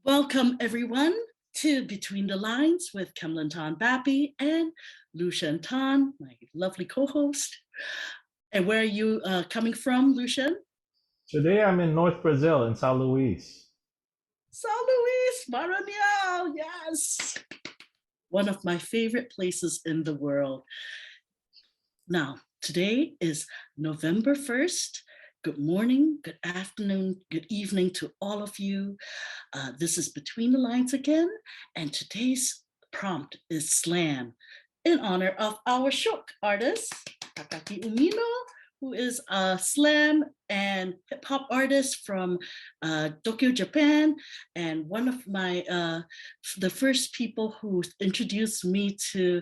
Welcome, everyone, to Between the Lines with Kemlantan Bapi and Lucian Tan, my lovely co-host. And where are you coming from, Lucian? Today I'm in North Brazil in São Luís. São Luis, Maranhão, yes! One of my favorite places in the world. Now, today is November 1st. Good morning, good afternoon, good evening to all of you. This is Between the Lines again, and today's prompt is slam in honor of our shook artist, Takaki Umino, who is a slam and hip hop artist from Tokyo, Japan, and one of the first people who introduced me to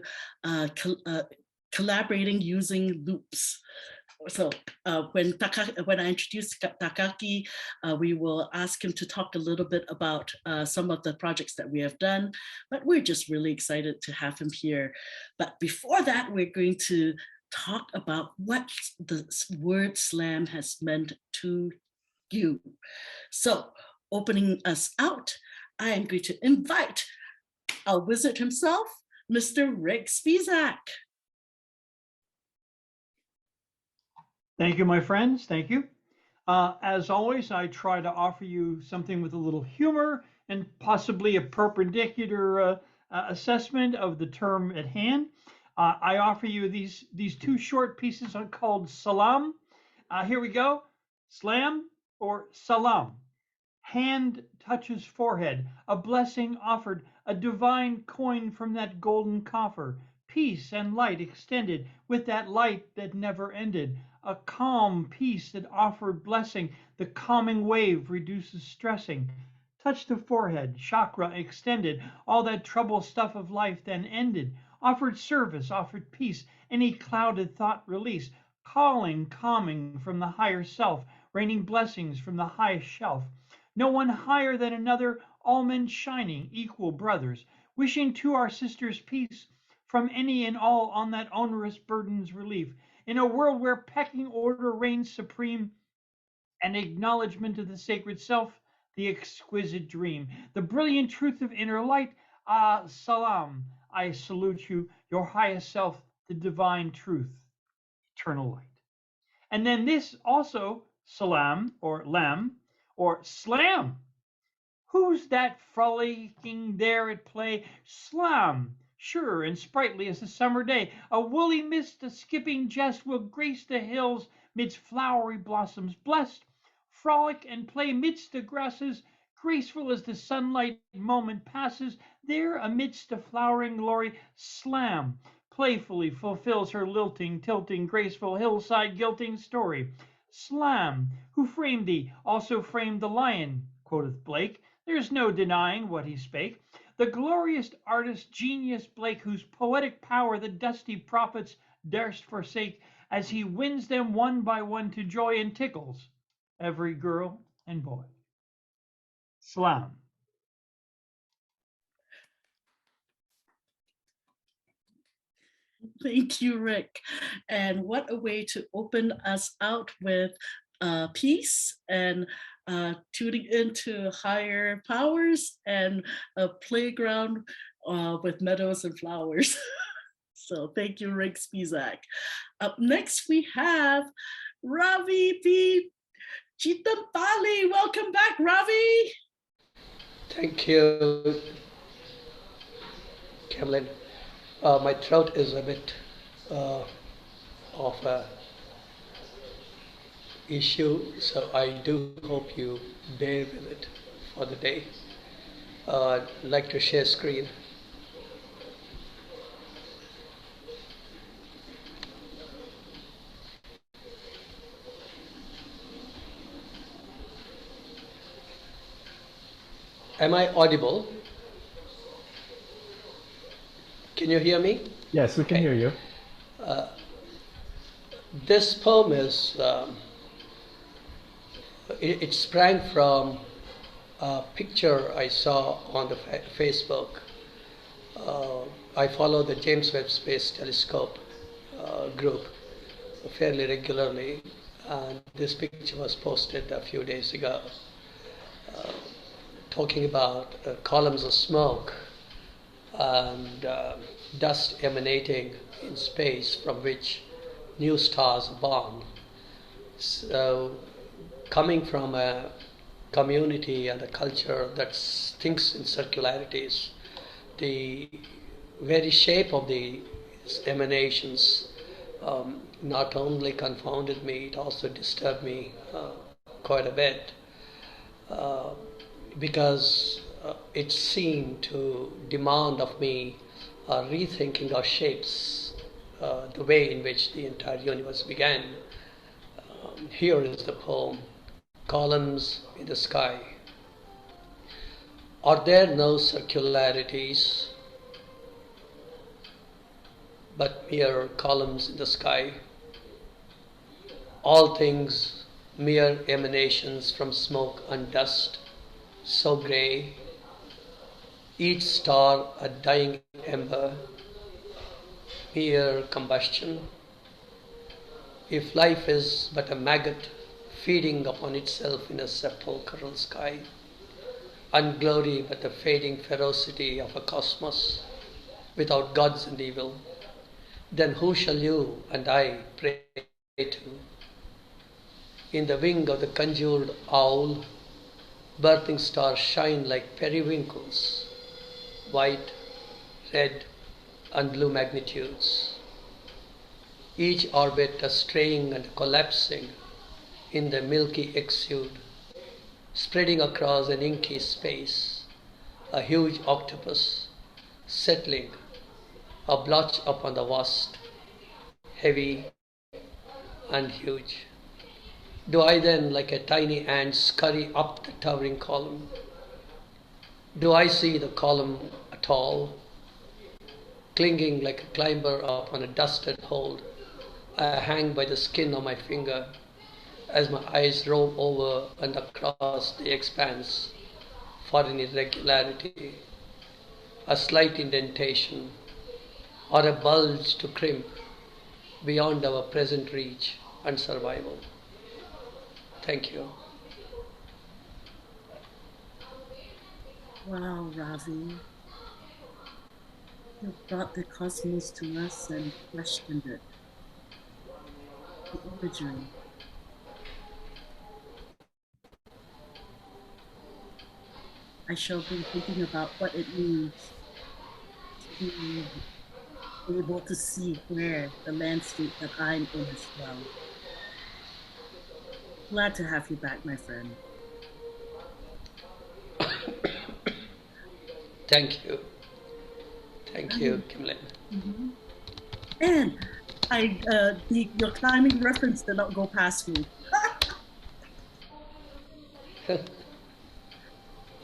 collaborating using loops. So when I introduce Takaki, we will ask him to talk a little bit about some of the projects that we have done, but we're just really excited to have him here. But before that, we're going to talk about what the word slam has meant to you. So opening us out, I am going to invite our wizard himself, Mr. Rick Spizak. Thank you, my friends. Thank you. As always, I try to offer you something with a little humor and possibly a perpendicular assessment of the term at hand. I offer you these two short pieces called salam. Here we go. Slam or salam. Hand touches forehead, a blessing offered, a divine coin from that golden coffer, peace and light extended with that light that never ended, a calm peace that offered blessing, the calming wave reduces stressing. Touch the forehead, chakra extended, all that trouble stuff of life then ended, offered service, offered peace, any clouded thought release, calling, calming from the higher self, raining blessings from the highest shelf. No one higher than another, all men shining, equal brothers, wishing to our sisters peace from any and all on that onerous burden's relief. In a world where pecking order reigns supreme, an acknowledgement of the sacred self, the exquisite dream, the brilliant truth of inner light. Salam, I salute you, your highest self, the divine truth, eternal light. And then this also, salam or lam or slam. Who's that frolicking there at play? Slam, sure and sprightly as the summer day. A woolly mist, a skipping jest will grace the hills midst flowery blossoms blessed. Frolic and play midst the grasses, graceful as the sunlight moment passes. There amidst the flowering glory, slam playfully fulfills her lilting, tilting, graceful hillside gilting story. Slam, who framed thee, also framed the lion, quoth Blake. There's no denying what he spake. The glorious artist genius Blake, whose poetic power the dusty prophets durst forsake, as he wins them one by one to joy and tickles every girl and boy. Slam. Thank you, Rick. And what a way to open us out with peace and tuning into higher powers and a playground with meadows and flowers. So thank you, Rick Spizak. Up next, we have Ravi P. Chitampali. Welcome back, Ravi. Thank you, Kevlin. My throat is a bit of a issue, so I do hope you bear with it for the day. I'd like to share screen. Am I audible? Can you hear me? Yes, we can hear you. This poem is, it sprang from a picture I saw on the Facebook. I follow the James Webb Space Telescope group fairly regularly, and this picture was posted a few days ago. talking about columns of smoke and dust emanating in space from which new stars are born. So, coming from a community and a culture that thinks in circularities, the very shape of the emanations not only confounded me, it also disturbed me quite a bit uh, because it seemed to demand of me a rethinking of shapes, the way in which the entire universe began. Here is the poem, Columns in the Sky. Are there no circularities but mere columns in the sky? All things mere emanations from smoke and dust, so grey, each star a dying ember, mere combustion. If life is but a maggot feeding upon itself in a sepulchral sky, and glory but the fading ferocity of a cosmos without gods and evil, then who shall you and I pray to? In the wing of the conjured owl, birthing stars shine like periwinkles, white, red, and blue magnitudes, each orbit a straying and collapsing in the milky exude, spreading across an inky space, a huge octopus settling, a blotch upon the vast, heavy and huge. Do I then, like a tiny ant, scurry up the towering column? Do I see the column at all? Clinging like a climber upon a dusted hold, I hang by the skin of my finger as my eyes roam over and across the expanse for an irregularity, a slight indentation, or a bulge to crimp beyond our present reach and survival. Thank you. Wow, Ravi. You brought the cosmos to us and questioned it. The imagery. I shall be thinking about what it means to be able to see where the landscape that I'm in as well. Glad to have you back, my friend. Thank you. Thank you, Kimlin. Mhm. And your climbing reference did not go past me.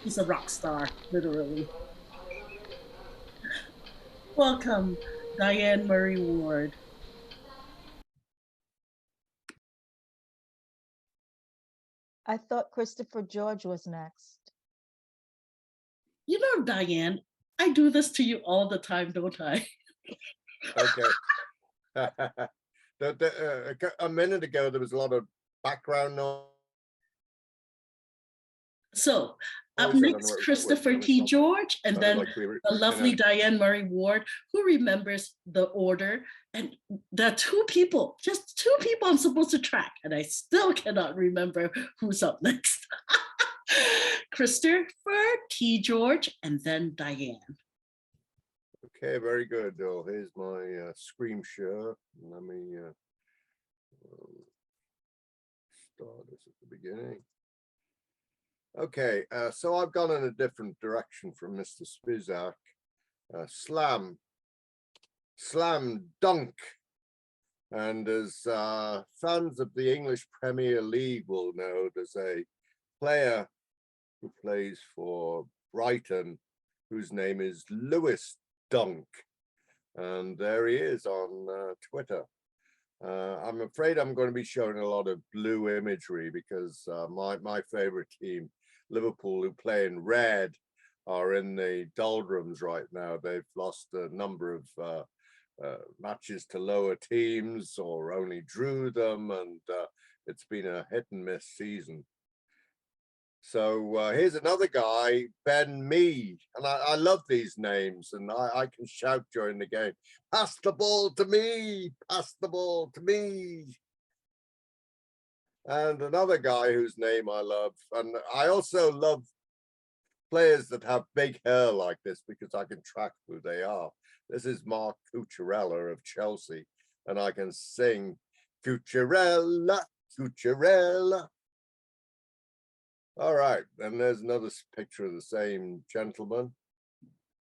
He's a rock star, literally. Welcome, Diane Murray Ward. I thought Christopher George was next. You know, Diane, I do this to you all the time, don't I? Okay. A minute ago, there was a lot of background noise. So up I don't know next, what it was Christopher coming T. from. George, and Sounded then like we were the in lovely a- Diane Murray Ward, who remembers the order. And there are two people, just two people I'm supposed to track, and I still cannot remember who's up next. Christopher T. George, and then Diane. Okay, very good. Oh, here's my screen share. Let me start this at the beginning. Okay, so I've gone in a different direction from Mr. Spizak. Slam dunk. And as fans of the English Premier League will know, there's a player who plays for Brighton whose name is Lewis Dunk. And there he is on Twitter. I'm afraid I'm going to be showing a lot of blue imagery because my favorite team, Liverpool, who play in red, are in the doldrums right now. They've lost a number of matches to lower teams or only drew them, and it's been a hit and miss season. So here's another guy, Ben Mee, and I love these names, and I can shout during the game, pass the ball to me, pass the ball to me. And another guy whose name I love, and I also love players that have big hair like this because I can track who they are. This is Mark Cucurella of Chelsea, and I can sing Cucurella, Cucurella. All right, and there's another picture of the same gentleman.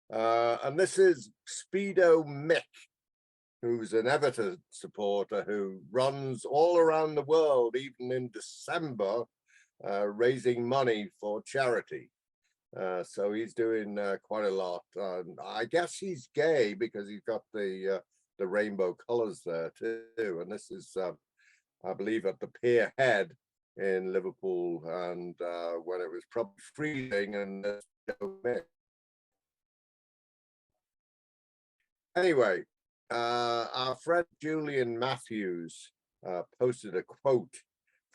And this is Speedo Mick, who's an Everton supporter who runs all around the world, even in December, raising money for charity. So he's doing quite a lot. I guess he's gay because he's got the rainbow colors there too. And this is, I believe, at the Pier Head in Liverpool, and when it was probably freezing. And anyway, our friend Julian Matthews posted a quote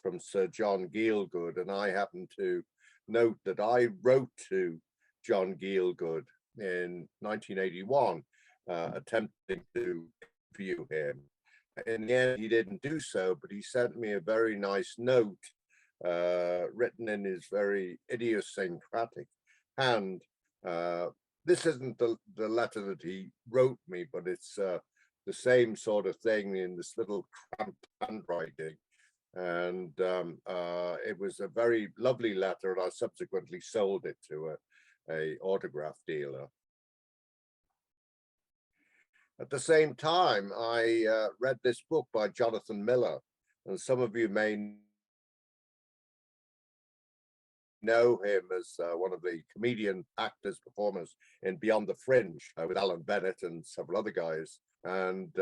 from Sir John Gielgud, and I happen to note that I wrote to John Gielgud in 1981, attempting to interview him. In the end, he didn't do so, but he sent me a very nice note written in his very idiosyncratic hand. This isn't the letter that he wrote me, but it's the same sort of thing in this little cramped handwriting. And it was a very lovely letter, and I subsequently sold it to a autograph dealer. At the same time, I read this book by Jonathan Miller, and some of you may know him as one of the comedian actors, performers in Beyond the Fringe with Alan Bennett and several other guys, and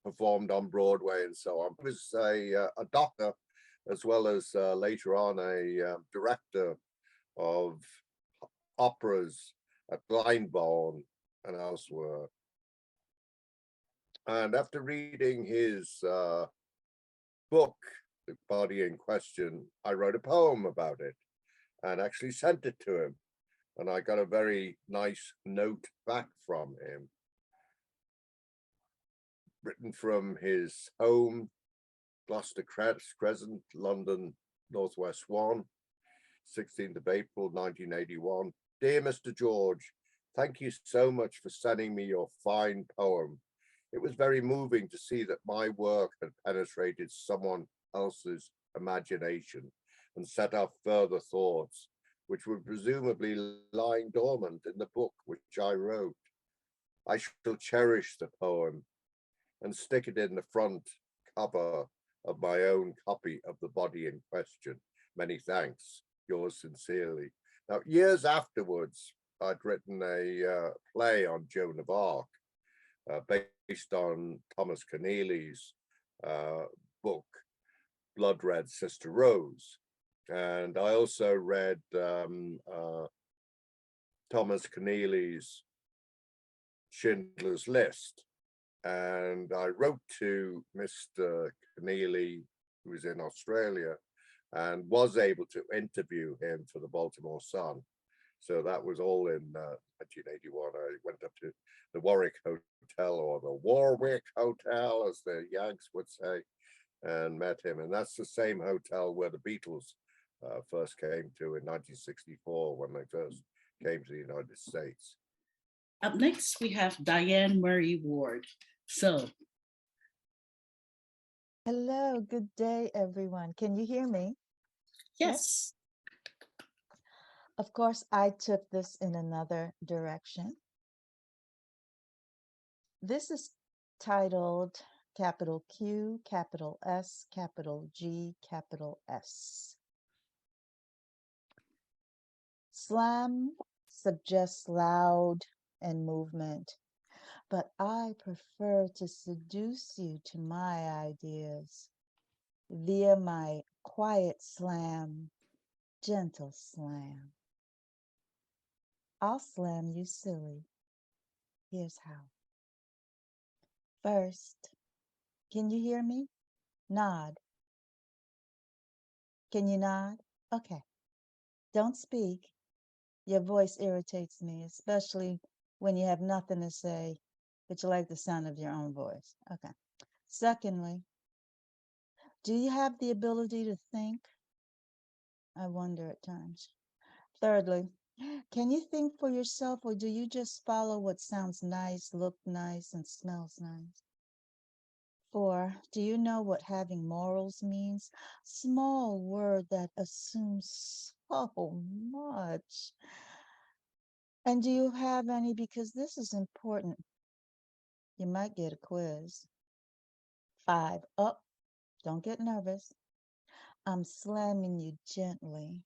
performed on Broadway and so on. He was a doctor, as well as later on a director of operas at Glyndebourne and elsewhere. And after reading his book, The Body in Question, I wrote a poem about it and actually sent it to him. And I got a very nice note back from him, written from his home, Gloucester Crescent, London, Northwest 1, 16th of April, 1981. Dear Mr. George, thank you so much for sending me your fine poem. It was very moving to see that my work had penetrated someone else's imagination and set off further thoughts, which were presumably lying dormant in the book which I wrote. I shall cherish the poem and stick it in the front cover of my own copy of The Body in Question. Many thanks, yours sincerely. Now, years afterwards, I'd written a play on Joan of Arc, based on Thomas Keneally's book, Blood Red Sister Rose. And I also read Thomas Keneally's Schindler's List. And I wrote to Mr. Keneally, who was in Australia, and was able to interview him for the Baltimore Sun. So that was all in 1981. I went up to the Warwick Hotel, or the Warwick Hotel, as the Yanks would say, and met him. And that's the same hotel where the Beatles first came to in 1964, when they first came to the United States. Up next, we have Diane Murray Ward. So, Hello, good day, everyone. Can you hear me? yes. Of course, I took this in another direction. This is titled capital Q, capital S, capital G, capital S. Slam suggests loud and movement, but I prefer to seduce you to my ideas via my quiet slam, gentle slam. I'll slam you silly. Here's how. First, can you hear me? Nod. Can you nod? Okay. Don't speak. Your voice irritates me, especially when you have nothing to say, but you like the sound of your own voice. Okay. Secondly, do you have the ability to think? I wonder at times. Thirdly, can you think for yourself, or do you just follow what sounds nice, look nice, and smells nice? 4, do you know what having morals means? Small word that assumes so much. And do you have any? Because this is important. You might get a quiz. 5, up. Don't get nervous. I'm slamming you gently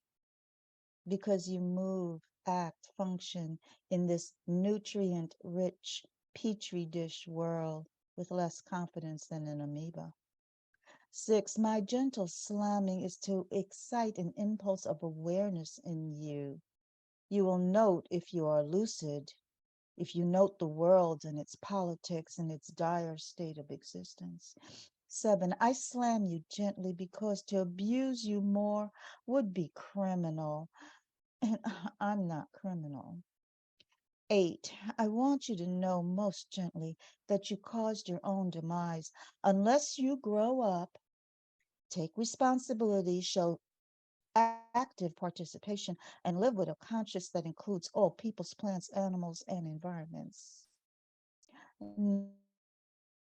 because you move, act, function in this nutrient rich petri dish world with less confidence than an amoeba. 6, my gentle slamming is to excite an impulse of awareness in you. You will note if you are lucid, if you note the world and its politics and its dire state of existence. 7, I slam you gently because to abuse you more would be criminal, and I'm not criminal. 8, I want you to know most gently that you caused your own demise. Unless you grow up, take responsibility, show active participation, and live with a conscience that includes all peoples, plants, animals, and environments.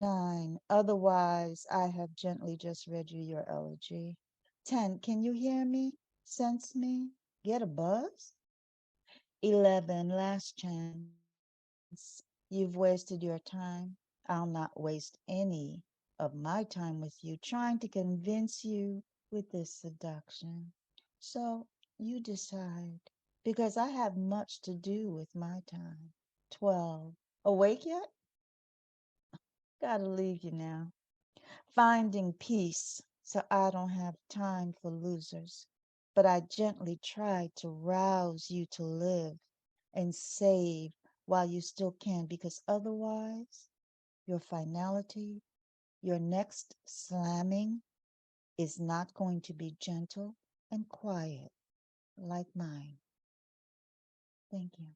9, otherwise, I have gently just read you your elegy. 10, can you hear me? Sense me? Get a buzz? 11, last chance. You've wasted your time. I'll not waste any of my time with you trying to convince you with this seduction. So you decide, because I have much to do with my time. 12, awake yet? Gotta leave you now. Finding peace, so I don't have time for losers. But I gently try to rouse you to live and save while you still can, because otherwise, your finality, your next slamming is not going to be gentle and quiet like mine. Thank you.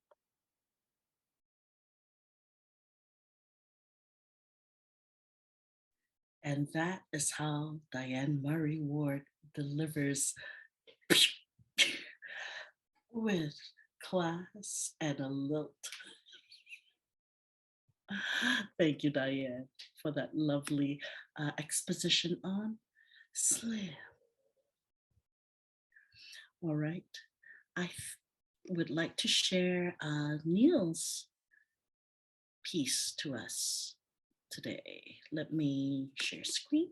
And that is how Diane Murray Ward delivers with class and a lilt. Thank you, Diane, for that lovely exposition on slam. All right. I would like to share Neil's piece to us today. Let me share screen.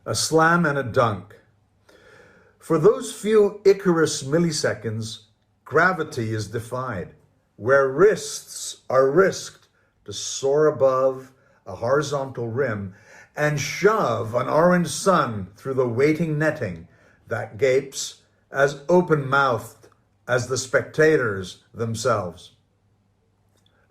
A slam and a dunk. For those few Icarus milliseconds, gravity is defied, where wrists are risked to soar above a horizontal rim and shove an orange sun through the waiting netting that gapes as open-mouthed as the spectators themselves.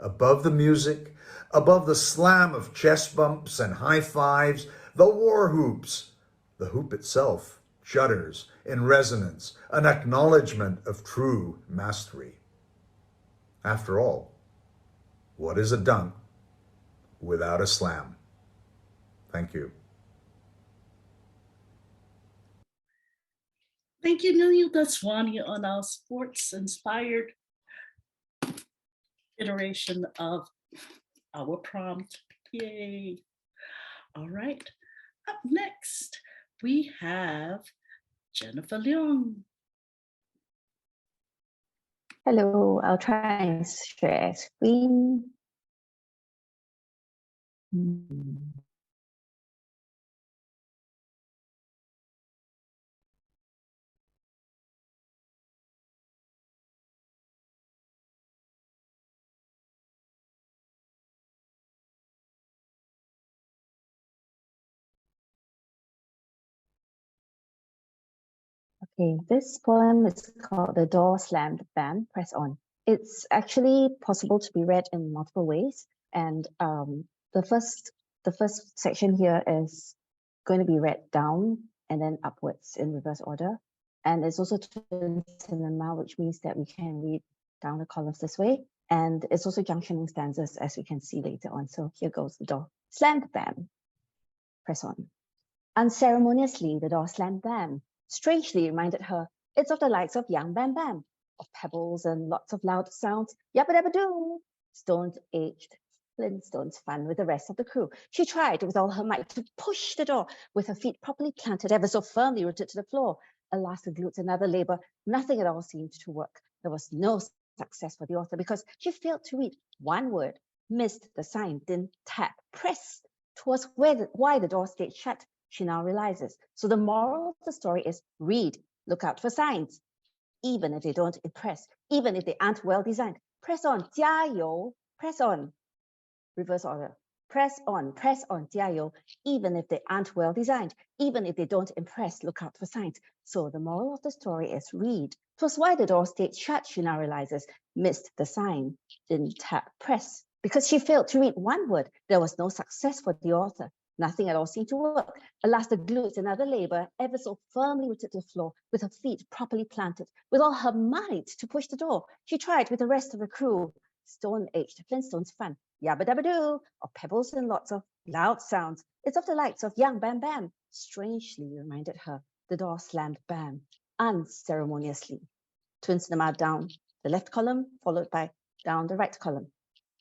Above the music, above the slam of chest bumps and high fives, the war hoops, the hoop itself shudders in resonance, an acknowledgement of true mastery. After all, what is a dunk without a slam? Thank you. Thank you, Neil Daswani, on our sports-inspired iteration of our prompt. Yay. All right. Up next, we have Jennifer Leong. Hello, I'll try and share screen. Okay, this poem is called The Door Slammed, Bam, Press On. It's actually possible to be read in multiple ways. And the first section here is going to be read down and then upwards in reverse order. And it's also twin cinema, which means that we can read down the columns this way. And it's also junctioning stanzas, as we can see later on. So here goes the door. Slammed, bam, press on. Unceremoniously, the door slammed bam. Strangely reminded her, it's of the likes of young Bam Bam, of pebbles and lots of loud sounds. Yabba dabba doo. Stone-aged Flintstones fun with the rest of the crew. She tried with all her might to push the door with her feet properly planted ever so firmly rooted to the floor. Alas, the glutes and other labor, nothing at all seemed to work. There was no success for the author because she failed to read one word, missed the sign, didn't tap, press. 'Twas why the door stayed shut, she now realizes. So the moral of the story is read, look out for signs, even if they don't impress, even if they aren't well designed. Press on, 加油, press on. Reverse order. Press on, 加油, even if they aren't well designed, even if they don't impress, look out for signs. So the moral of the story is read. 'Twas why the door stayed shut, she now realizes, missed the sign, didn't tap press. Because she failed to read one word, there was no success for the author. Nothing at all seemed to work. Alas, the glutes and other labor, ever so firmly rooted to the floor, with her feet properly planted, with all her might to push the door. She tried with the rest of the crew. Stone-aged Flintstones fun, yabba dabba doo, of pebbles and lots of loud sounds. It's of the likes of young Bam Bam. Strangely reminded her, the door slammed bam, unceremoniously. Twin cinema down the left column, followed by down the right column.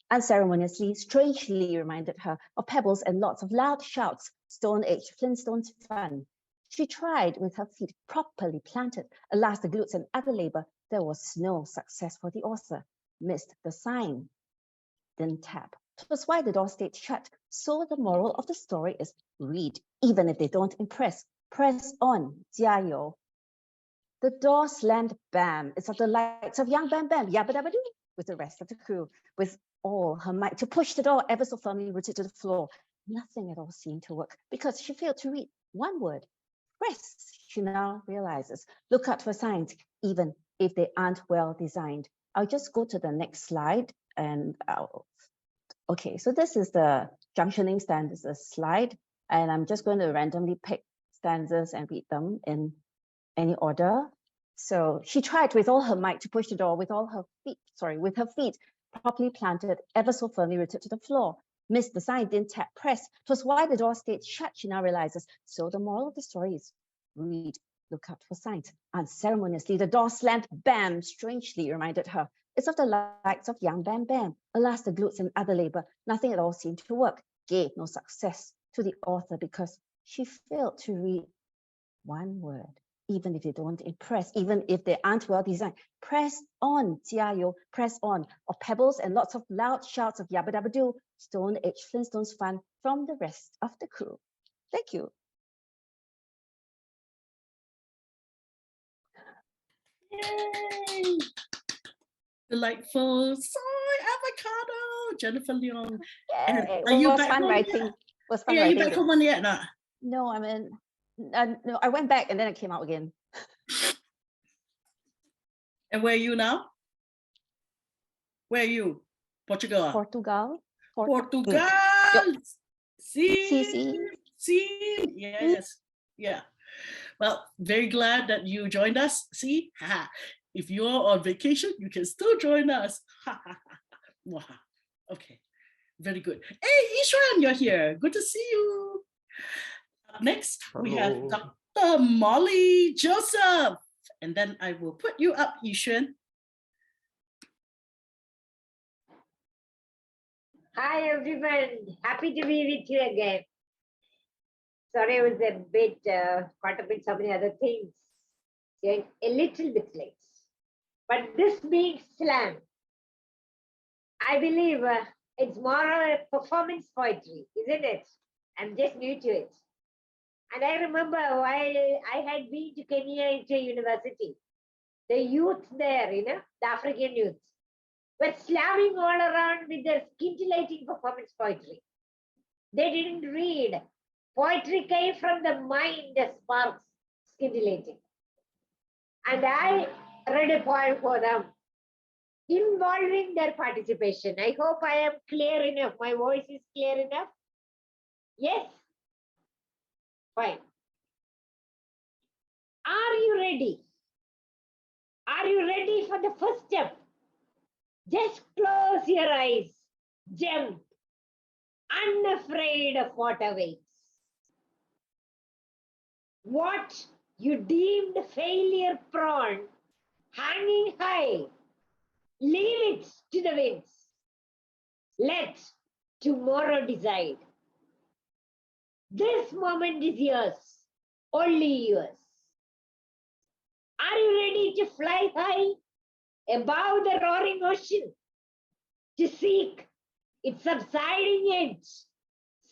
Unceremoniously, strangely reminded her of pebbles and lots of loud shouts, Stone-aged Flintstones fun. She tried with her feet properly planted. Alas, the glutes and other labor, there was no success for the author. Missed the sign, didn't tap. 'Twas why the door stayed shut. So the moral of the story is read, even if they don't impress. Press on, 加油. The door slammed bam. It's of the likes of young Bam Bam, yabba dabba doo, with the rest of the crew, with all her might to push the door ever so firmly rooted to the floor. Nothing at all seemed to work because she failed to read one word. Press, she now realizes. Look out for signs, even if they aren't well designed. I'll just go to the next slide and okay, so this is the junctioning stanzas slide, and I'm just going to randomly pick stanzas and read them in any order. So she tried with all her might to push the door with her feet properly planted, ever so firmly rooted to the floor. Missed the sign, didn't tap press. 'Twas why the door stayed shut, she now realizes. So the moral of the story is read, look out for signs. Unceremoniously, the door slammed bam, strangely reminded her. It's of the likes of young Bam Bam. Alas, the glutes and other labor, nothing at all seemed to work. Gave no success to the author because she failed to read one word. Even if they don't impress, even if they aren't well designed. Press on, 加油, press on, of pebbles and lots of loud shouts of yabba dabba doo, Stone-aged Flintstones fun from the rest of the crew. Thank you. Yay! Delightful. Soy avocado, Jennifer Leong. And Yay, are you was back fun home writing. yet? Was fun Yeah, you writing back home yet? Nah? No, I mean, no, I went back and then I came out again. And where are you now? Where are you? Portugal. Portugal. Portugal. See. Yes. Yeah. Well, very glad that you joined us. See, if you're on vacation, you can still join us. Okay, very good. Hey, Ishwan, you're here. Good to see you. Up next, we have Hello. Dr. Molly Joseph. And then I will put you up, Ishwan. Hi everyone, happy to be with you again. Sorry, I was a bit caught up in so many other things. Yeah, a little bit late. But this being slam, I believe it's more of a performance poetry, isn't it? I'm just new to it. And I remember while I had been to Kenya into university, the youth there, the African youth, were slamming all around with their scintillating performance poetry. They didn't read. Poetry came from the mind as sparks, scintillating. And I read a poem for them involving their participation. I hope I am clear enough. My voice is clear enough. Yes? Fine. Are you ready? Are you ready for the first step? Just close your eyes. Jump. Unafraid of what awaits. What you deemed failure prone, hanging high, leave it to the winds. Let tomorrow decide. This moment is yours, only yours. Are you ready to fly high above the roaring ocean, to seek its subsiding edge,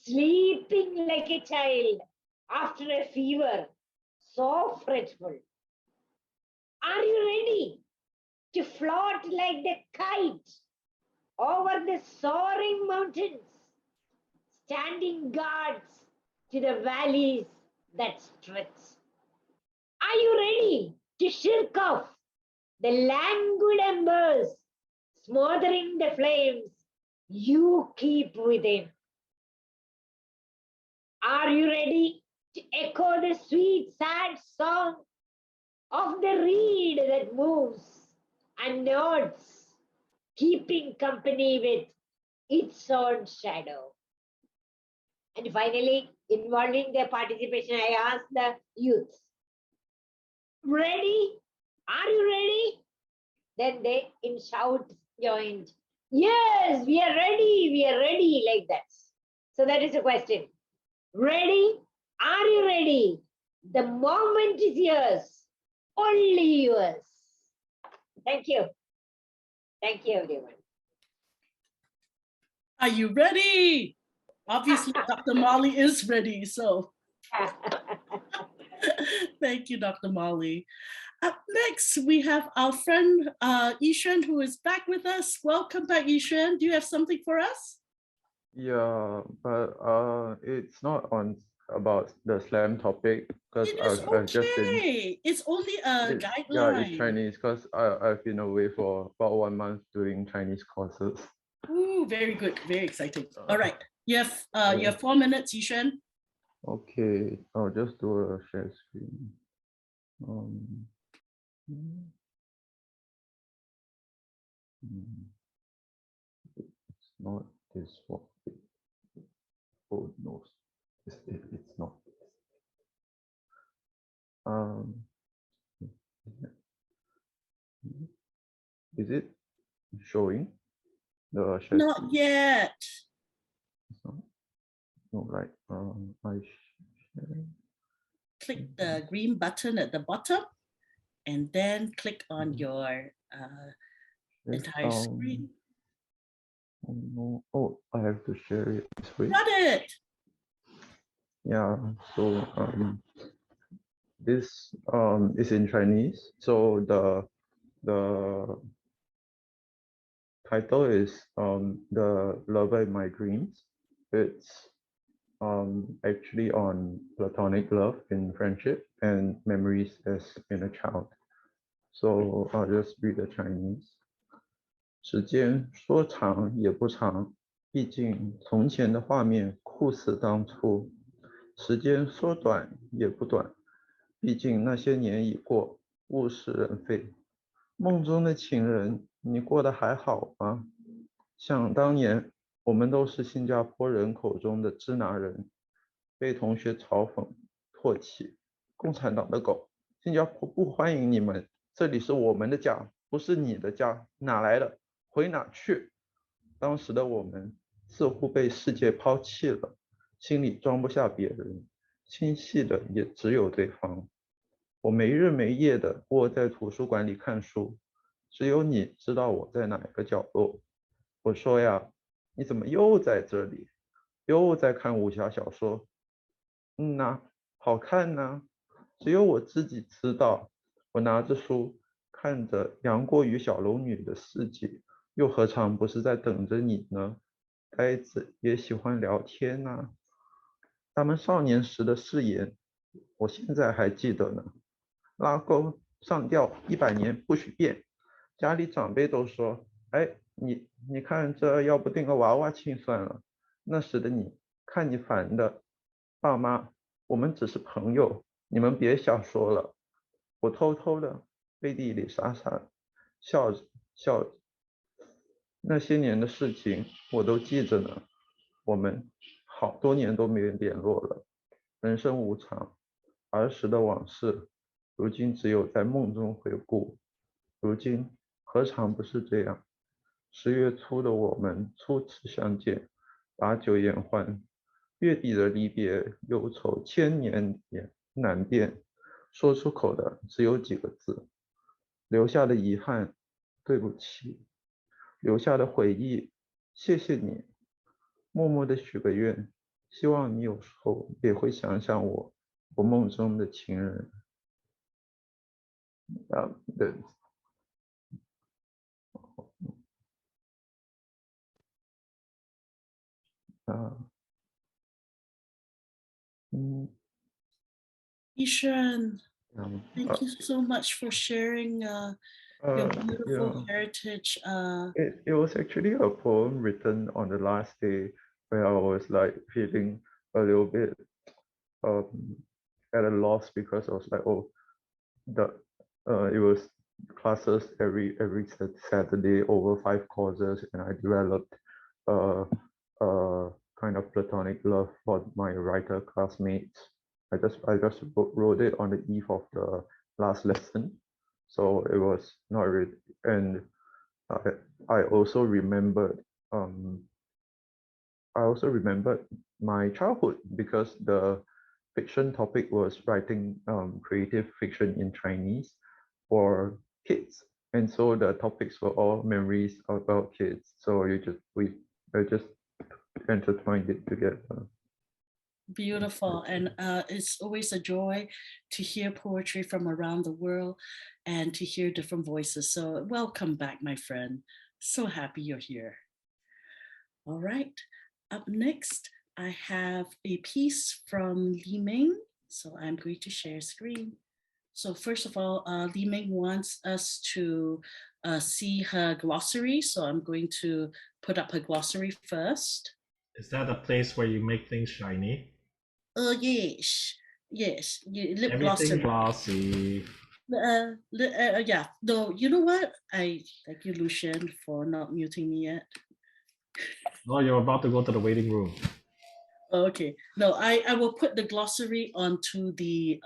sleeping like a child after a fever so fretful? Are you ready to float like the kite over the soaring mountains, standing guards to the valleys that stretch? Are you ready to shirk off the languid embers, smothering the flames you keep within? Are you ready to echo the sweet, sad song of the reed that moves and nods, keeping company with its own shadow? And finally, involving their participation, I asked the youth, ready? Are you ready? Then they in shout joined, yes, we are ready, like that. So that is the question. Ready? Are you ready? The moment is yours, only yours. Thank you. Thank you, everyone. Are you ready? Obviously, Dr. Molly is ready, so thank you, Dr. Molly. Up next, we have our friend Yishuan, who is back with us. Welcome back, Yishuan. Do you have something for us? Yeah, but it's not on about the slam topic because It is I've just been. okay. It's only a Yeah, guideline. it's Chinese because I've been away for about 1 month doing Chinese courses. Ooh, very good. Very exciting. All right. You have yeah. 4 minutes, Yishuan. Okay, I'll just do a share screen. It's not this one. Oh no, it's not. Is it showing the share Not screen? yet. No, right. I share. Click the green button at the bottom and then click on your entire screen. Oh, no. Oh, I have to share it this way. Got it. Yeah, so this is in Chinese. So the title is The Lover in My Dreams. It's actually on platonic love in friendship and memories as in a child. So I'll just read the Chinese. 时间说长也不长，毕竟从前的画面酷似当初；时间说短也不短，毕竟那些年已过，物是人非。梦中的情人，你过得还好吗？想当年，我们都是新加坡人口中的支那人，被同学嘲讽、唾弃，共产党的狗，新加坡不欢迎你们，这里是我们的家，不是你的家，哪来的？回哪去？当时的我们似乎被世界抛弃了，心里装不下别人，心系的也只有对方。我没日没夜的窝在图书馆里看书，只有你知道我在哪个角落。我说呀，你怎么又在这里？又在看武侠小说？呐，好看呐，只有我自己知道。我拿着书，看着杨过与小龙女的世界。又何尝不是在等着你呢？呆子也喜欢聊天呐。他们少年时的誓言，我现在还记得呢。拉钩上吊100年不许变。家里长辈都说，哎，你看这要不订个娃娃亲算了。那时的你，看你烦的，爸妈，我们只是朋友，你们别瞎说了。我偷偷的背地里傻傻笑着笑着，那些年的事情我都记着呢。我们好多年都没联络了。人生无常，儿时的往事，如今只有在梦中回顾。如今何尝不是这样？10月初的我们初次相见，把酒言欢。月底的离别，忧愁千年也难辨。说出口的只有几个字，留下的遗憾，对不起；留下的回忆，谢谢你。默默的许个愿，希望你有时候也会想想我，我梦中的情人。对，Ishan, thank you so much for sharing your beautiful heritage. It was actually a poem written on the last day where I was like feeling a little bit at a loss because I was like, oh, it was classes every Saturday over 5 courses, and I developed a kind of platonic love for my writer classmates. I just wrote it on the eve of the last lesson, so it was not really. And I also remembered my childhood because the fiction topic was writing creative fiction in Chinese for kids, and so the topics were all memories about kids. So I just intertwined it together. Beautiful. And it's always a joy to hear poetry from around the world and to hear different voices. So welcome back, my friend. So happy you're here. All right. Up next, I have a piece from Li Ming. So I'm going to share screen. So first of all, Li Ming wants us to see her glossary. So I'm going to put up her glossary first. Is that a place where you make things shiny? Yes. Lip Everything glossary. glossy. Yeah. No, you know what? I thank you, Lucian, for not muting me yet. Oh, you're about to go to the waiting room. Okay. No, I will put the glossary onto the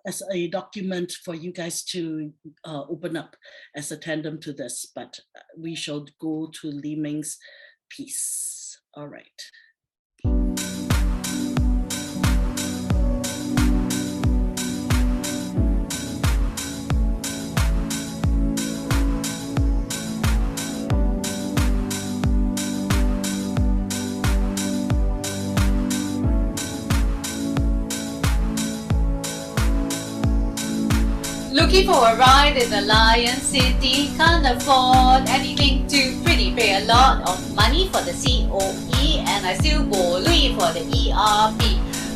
as a document for you guys to open up as a tandem to this, but we shall go to Li Ming's piece. All right. Looking for a ride in the Lion City, can't afford anything too pretty, pay a lot of money for the COE, and I still go Louis for the ERP.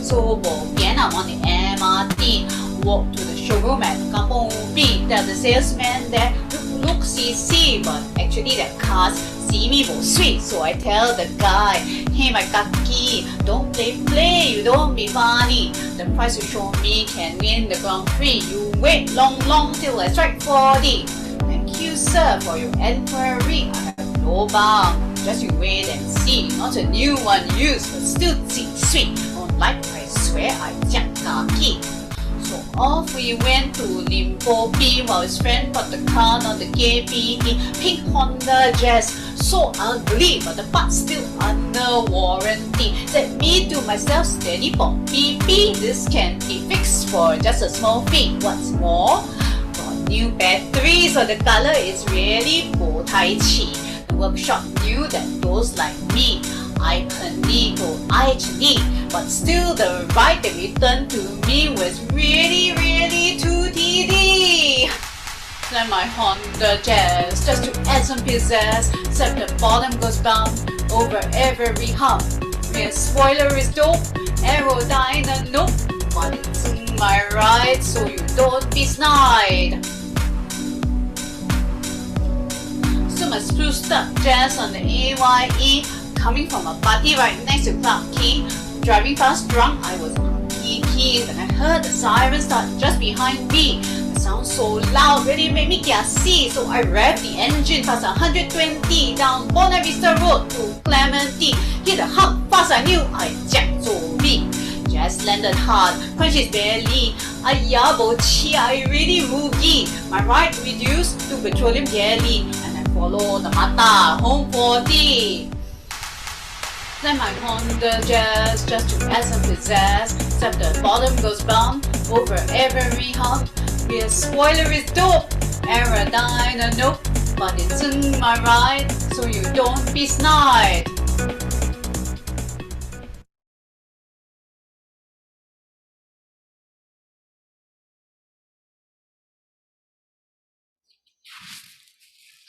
So I'm on the MRT, walk to the showroom at Kampong Ubi, tell the salesman there, look, see, but actually that cars see me more sweet, so I tell the guy, hey my kaki, don't play, you don't be funny. The price you show me can win the Grand Prix. You wait long till I strike 40. Thank you sir for your inquiry. I have no bound, just you wait and see. Not a new one used, but still sweet. Don't like, I swear I Takaki. So off we went to Limpopo while his friend bought the car on the KPE. Pink Honda Jazz, so ugly, but the parts still under warranty. Said me to myself, steady pop PP. This can be fixed for just a small fee. What's more, got new battery, so the color is really bo tai chi. The workshop knew that those like me, I but still the ride they returned to me was really too TD. Then my Honda Jazz, just to add some pizzazz, except the bottom goes down over every hump. Rear spoiler is dope, aerodyna nope, but it's my ride so you don't be snide. So my screw stuck jazz on the AYE, coming from a party right next to Clark Key. Driving fast drunk, I was on key when I heard the siren start just behind me. The sound so loud, really made me gassy. So I revved the engine past 120 down Buona Vista Road to Clementi. Hit a hump fast, I knew I jacked so big. Just landed hard, crunch his belly. Ayah bochi, I really rugi. My ride reduced to petroleum jelly, and I follow the mata home 40. Then my Honda Jazz just to add some pizzazz. Except the bottom goes bump over every hump. Rear spoiler is dope, Aerodyne a nope, but it's in my ride, so you don't be snide.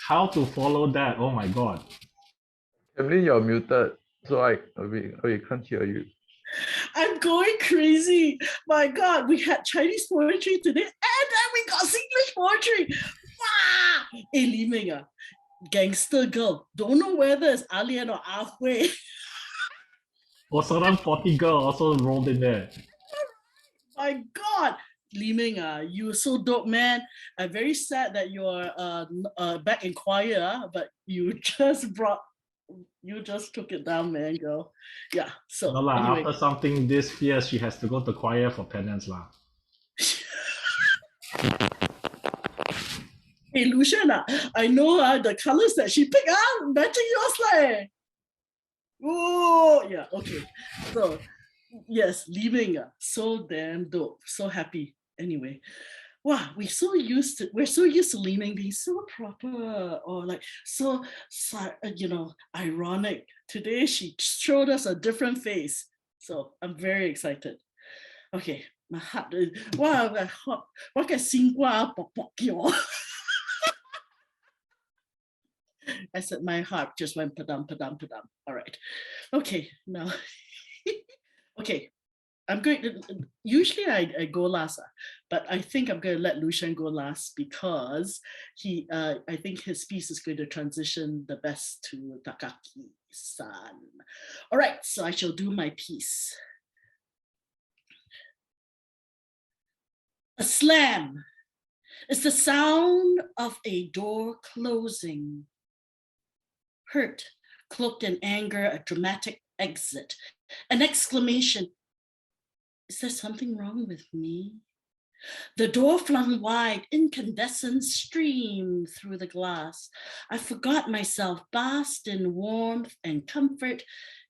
How to follow that? Oh my god. Emily, you're muted, so we can't hear you. I'm going crazy. My God, we had Chinese poetry today, and then we got English poetry. Wow! Hey, Li Ming, gangster girl. Don't know whether it's Alian or Ah Hui. Also, around 40 girl also rolled in there. My God. Li Ming, you're so dope, man. I'm very sad that you're back in choir, but you just took it down, man, girl. Yeah, so No lah, anyway. after something this fierce, she has to go to choir for penance lah. Hey, Lucian, I know the colors that she picked up, matching yours like. Oh, yeah, okay. So, yes, leaving, so damn dope, so happy. Anyway, wow, we're so used to Li Ming being so proper or like so ironic. Today she showed us a different face, so I'm very excited. Okay, my heart is wow, what can I said my heart just went padam padam padam. All right, okay, now okay. I'm going to, usually I go last, but I think I'm going to let Lucian go last because I think his piece is going to transition the best to Takaki-san. All right, so I shall do my piece. A slam is the sound of a door closing. Hurt, cloaked in anger, a dramatic exit, an exclamation. Is there something wrong with me? The door flung wide, incandescent streamed through the glass. I forgot myself, basked in warmth and comfort.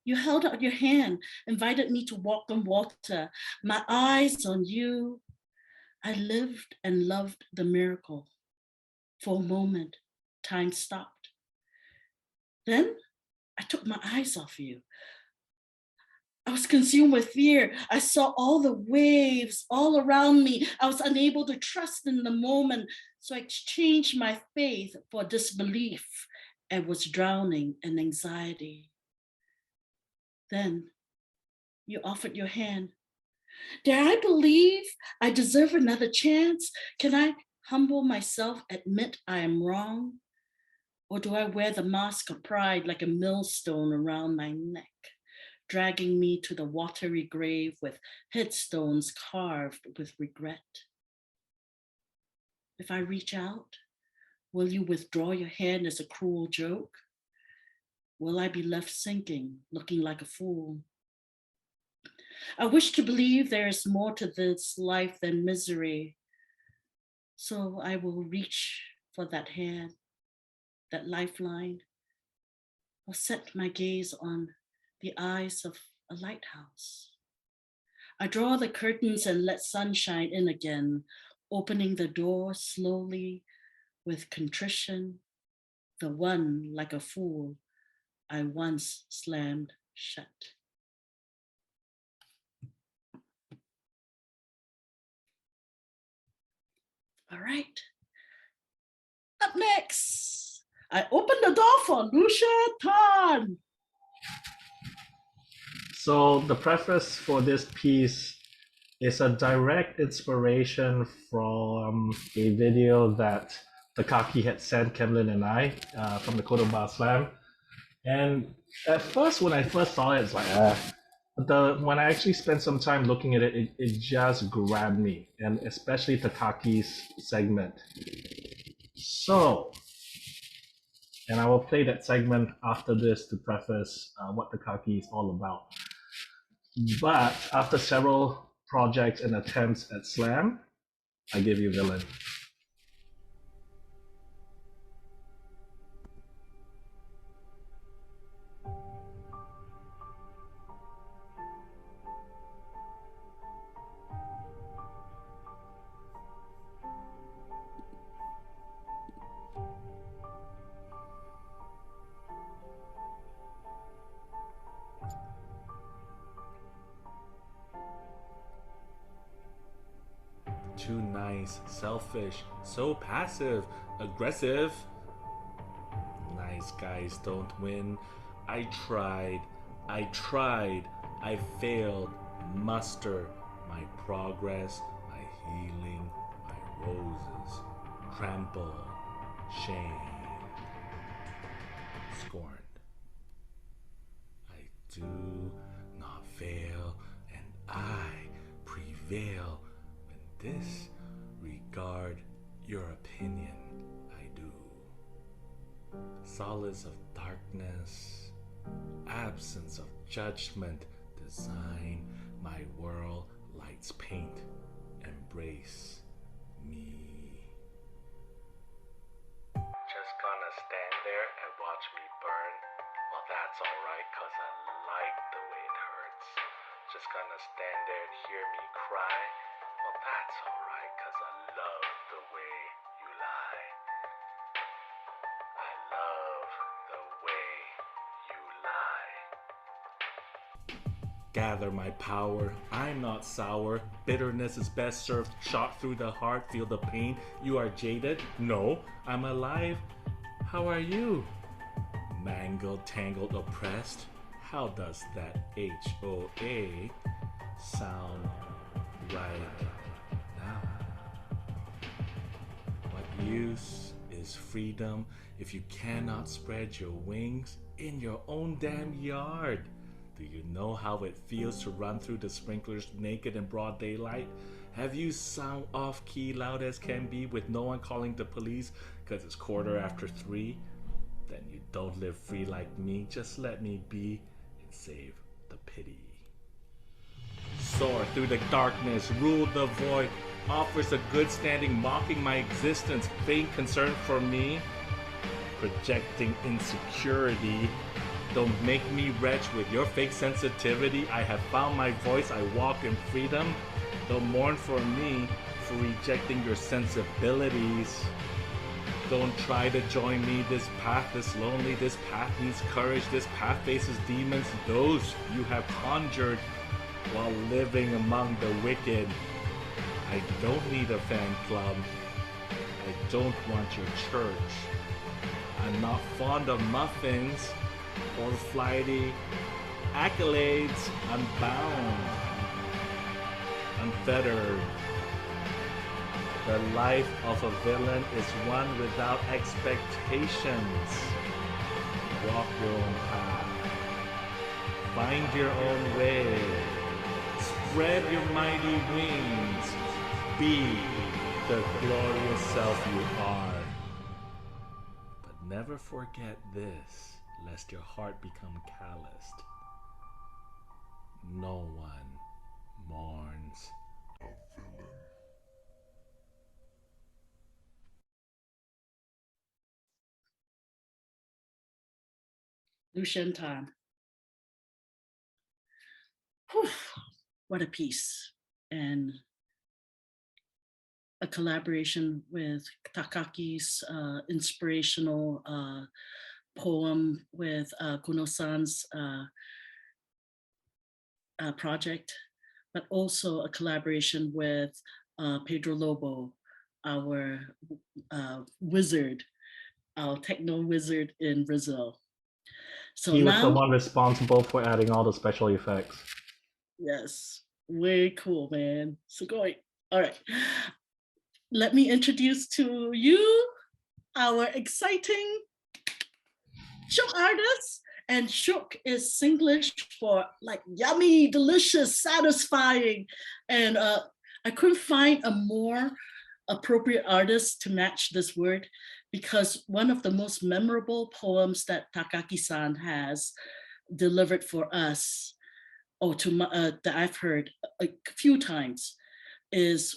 You held out your hand, invited me to walk on water. My eyes on you. I lived and loved the miracle. For a moment, time stopped. Then I took my eyes off you. I was consumed with fear. I saw all the waves all around me. I was unable to trust in the moment. So I exchanged my faith for disbelief and was drowning in anxiety. Then you offered your hand. Dare I believe I deserve another chance? Can I humble myself, admit I am wrong? Or do I wear the mask of pride like a millstone around my neck, dragging me to the watery grave with headstones carved with regret? If I reach out, will you withdraw your hand as a cruel joke? Will I be left sinking, looking like a fool? I wish to believe there is more to this life than misery. So I will reach for that hand, that lifeline, or set my gaze on the eyes of a lighthouse. I draw the curtains and let sunshine in again, opening the door slowly with contrition, the one like a fool I once slammed shut. All right. Up next, I open the door for Lucia Tan. So the preface for this piece It's a direct inspiration from a video that Takaki had sent Kemlin and I from the Kodoba Slam. And at first, when I first saw it, it's like, when I actually spent some time looking at it, it just grabbed me, and especially Takaki's segment. So, and I will play that segment after this to preface what Takaki is all about. But after several projects and attempts at Slam, I give you Villain. Too nice, selfish, so passive, aggressive. Nice guys don't win. I tried, I failed. Muster my progress, my healing, my roses. Trample, shame, scorned. I do not fail, and I prevail. Disregard your opinion, I do. Solace of darkness, absence of judgment, design my world, lights paint, embrace me. Just gonna stand there and watch me burn? Well, that's alright, cause I like the way it hurts. Just gonna stand there and hear me cry? Well, that's alright, cause I love the way you lie. I love the way you lie. Gather my power, I'm not sour. Bitterness is best served shot through the heart. Feel the pain, you are jaded? No, I'm alive. How are you? Mangled, tangled, oppressed? How does that HOA sound right now? What use is freedom if you cannot spread your wings in your own damn yard? Do you know how it feels to run through the sprinklers naked in broad daylight? Have you sung off key loud as can be with no one calling the police because it's 3:15? Then you don't live free like me. Just let me be and save the pity. Soar through the darkness, rule the void, offers a good standing, mocking my existence, faint concern for me, projecting insecurity. Don't make me wretch with your fake sensitivity. I have found my voice, I walk in freedom. Don't mourn for me for rejecting your sensibilities. Don't try to join me, this path is lonely, this path needs courage, this path faces demons, those you have conjured while living among the wicked. I don't need a fan club. I don't want your church. I'm not fond of muffins or flighty accolades. I'm bound, unfettered. The life of a villain is one without expectations. Walk your own path. Find your own way. Spread your mighty wings. Be the glorious self you are. But never forget this, lest your heart become calloused. No one mourns a villain. Lucian time. Whew, what a piece. And a collaboration with Takaki's inspirational poem with Kuno-san's project, but also a collaboration with Pedro Lobo, our wizard, our techno wizard in Brazil. So He was now, the one responsible for adding all the special effects. yes, Way cool, man. So going. All right. Let me introduce to you our exciting shook artist. And shook is Singlish for like yummy, delicious, satisfying. And I couldn't find a more appropriate artist to match this word because one of the most memorable poems that Takaki-san has delivered for us, or that I've heard a few times, is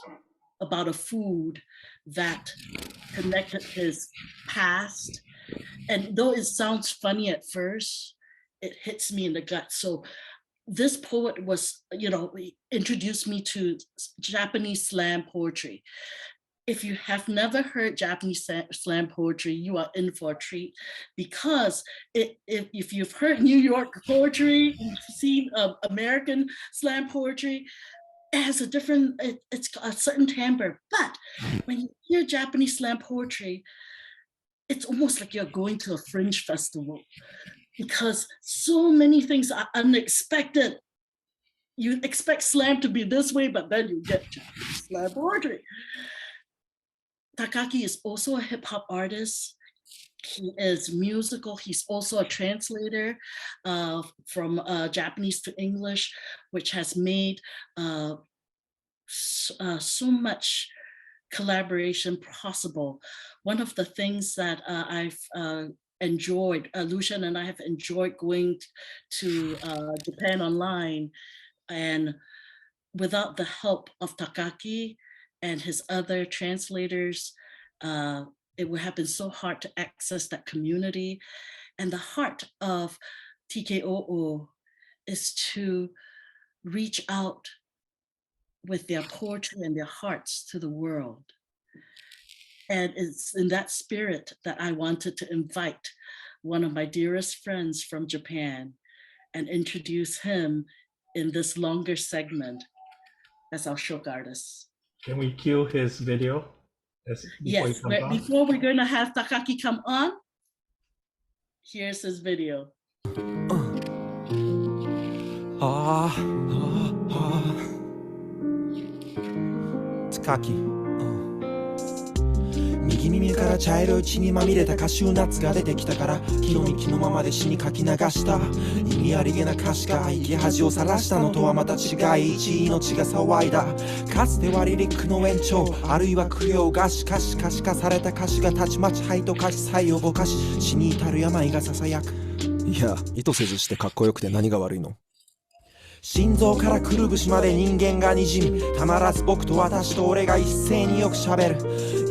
about a food that connected his past. And though it sounds funny at first, it hits me in the gut. So this poet was, introduced me to Japanese slam poetry. If you have never heard Japanese slam poetry, you are in for a treat because if you've heard New York poetry, you've seen American slam poetry, it has a different, it's got a certain timbre. But when you hear Japanese slam poetry, it's almost like you're going to a fringe festival because so many things are unexpected. You expect slam to be this way, but then you get Japanese slam poetry. Takaki is also a hip hop artist. He is musical. He's also a translator from Japanese to English, which has made so much collaboration possible. One of the things that I've enjoyed, Lucian and I have enjoyed going to Japan online, and without the help of Takaki and his other translators, it would have been so hard to access that community. And the heart of TKOO is to reach out with their poetry and their hearts to the world. And it's in that spirit that I wanted to invite one of my dearest friends from Japan and introduce him in this longer segment as our shook artist. Can we cue his video? Yes, before we're going to have Takaki come on, here's his video. Takaki. 右耳から茶色い血にまみれたカシューナッツが出てきたから木の幹のままで詩に書き流した意味ありげな歌詞が生き恥をさらしたのとはまた違い一命が騒いだかつてはリリックの延長あるいは供養がしかし可視化された歌詞がたちまち灰と化し才をぼかし死に至る病がささやくいや意図せずしてかっこよくて何が悪いの心臓からくるぶしまで人間がにじみたまらず僕と私と俺が一斉によくしゃべる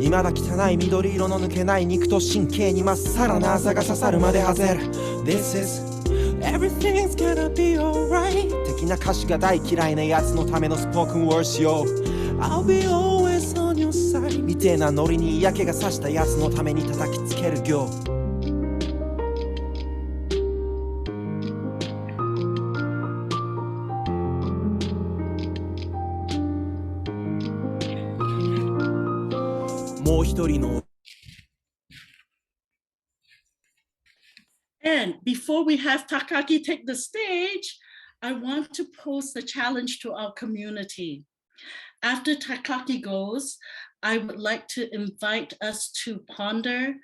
未だ汚い緑色の抜けない肉と神経にまっさらなあざが刺さるまで外れる This is everything's gonna be alright 的な歌詞が大嫌いなやつのためのスポークンワースよ I'll be always on your side みてえなノリに嫌気がさしたやつのために叩きつける行もう一人の And before we have Takaki take the stage, I want to pose the challenge to our community. After Takaki goes, I would like to invite us to ponder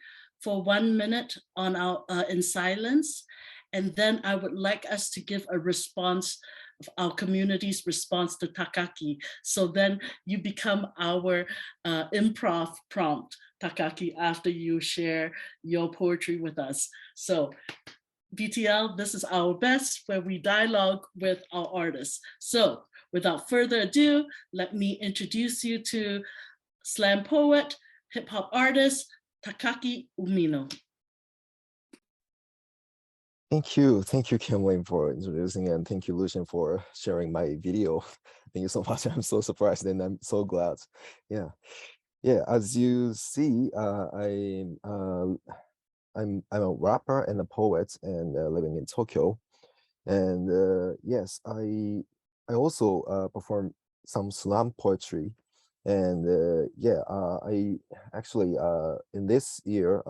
for 1 minute on our in silence, and then I would like us to give a response of our community's response to Takaki. So then you become our improv prompt, Takaki, after you share your poetry with us. So BTL, this is our best where we dialogue with our artists. So without further ado, let me introduce you to slam poet, hip hop artist, Takaki Umino. Thank you, Kimlin, for introducing, and thank you, Lucian, for sharing my video. Thank you so much. I'm so surprised and I'm so glad. Yeah. As you see, I'm a rapper and a poet, and living in Tokyo. And yes, I also perform some slam poetry. And I actually in this year,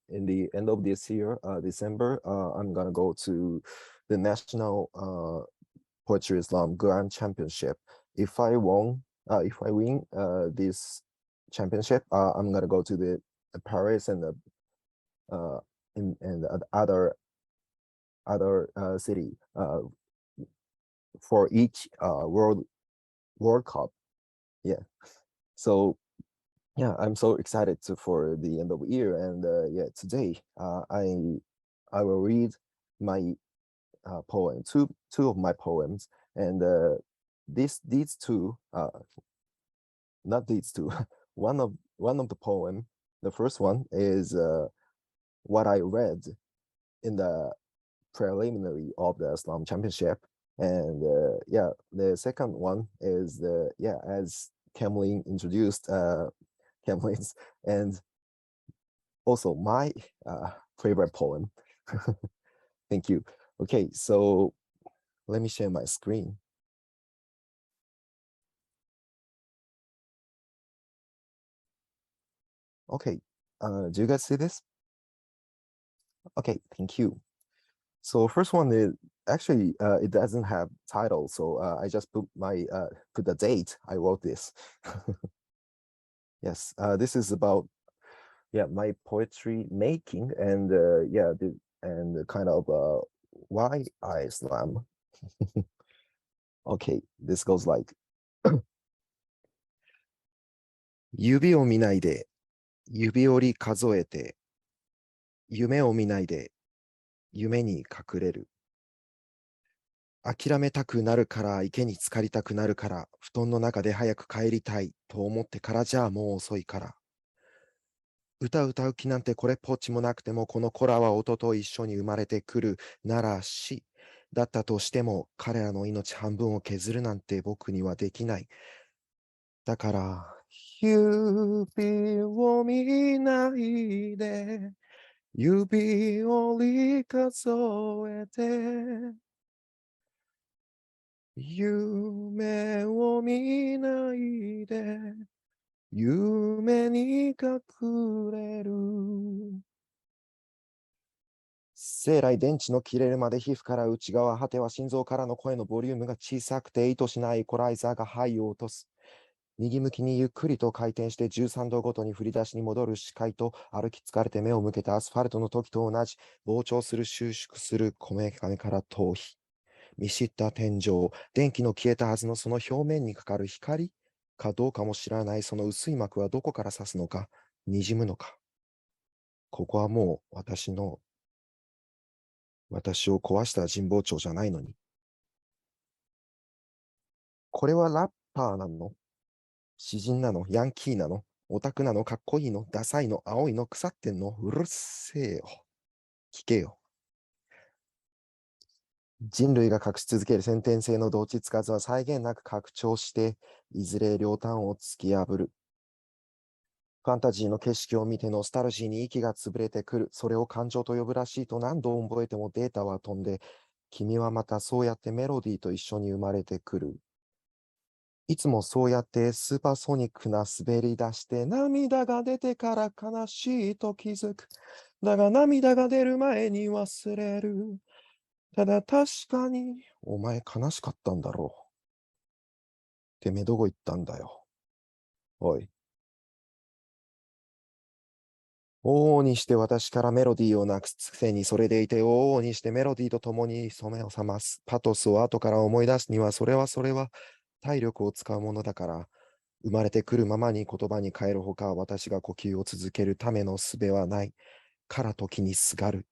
in the end of this year, December, I'm gonna go to the national Poetry Slam Grand Championship. If I win this championship, I'm gonna go to the Paris and the other city for each World Cup. Yeah. So yeah, I'm so excited for the end of the year, and yeah, today I will read my poem, two of my poems, and these two, not these two, one of the poem. The first one is what I read in the preliminary of the Slam Championship, and yeah, the second one is as Cameron introduced, Cameron's, and also my favorite poem. Thank you. Okay, so let me share my screen. Okay, do you guys see this? Okay, thank you. So first one is actually it doesn't have title, so I just put the date I wrote this. Yes, this is about my poetry making, and and kind of why I slam. Okay, this goes like 指を見ないで指折り数えて夢を見ないで夢に隠れる。諦めたくなるから池に浸かりたくなるから布団の中で早く帰りたいと思ってからじゃあもう遅いから。歌う気なんてこれっぽっちもなくてもこの子らは音と一緒に生まれてくるならしだったとしても彼らの命半分を削るなんて僕にはできない。だから指を見ないで指折り数えて夢を見ないで夢に隠れる。生来電池の切れるまで皮膚から内側果ては心臓からの声のボリュームが小さくて意図しないイコライザーが灰を落とす。右向きにゆっくりと回転して13度ごとに振り出しに戻る視界と歩き疲れて目を向けたアスファルトの時と同じ膨張する収縮するこめかみから逃避。見知った天井、電気の消えたはずのその表面にかかる光かどうかも知らないその薄い膜はどこから差すのか、滲むのか。ここはもう私を壊した神保町じゃないのに。これはラッパーなの？詩人なの？ヤンキーなの？オタクなの？かっこいいの？ダサいの？青いの？腐ってんの？うるせえよ。聞けよ。人類が隠し続ける先天性の同値つかずは際限なく拡張して、いずれ両端を突き破る。ファンタジーの景色を見てノスタルジーに息が潰れてくる。それを感情と呼ぶらしいと何度覚えてもデータは飛んで、君はまたそうやってメロディーと一緒に生まれてくる。いつもそうやってスーパーソニックな滑り出して涙が出てから悲しいと気づく。だが涙が出る前に忘れる。ただ確かにお前悲しかったんだろう。てめえどこ行ったんだよ。おい。往々にして私からメロディーをなくすくせにそれでいて往々にしてメロディーと共に染めを覚ます。パトスを後から思い出すにはそれは体力を使うものだから、生まれてくるままに言葉に変えるほか私が呼吸を続けるための術はない。から時にすがる。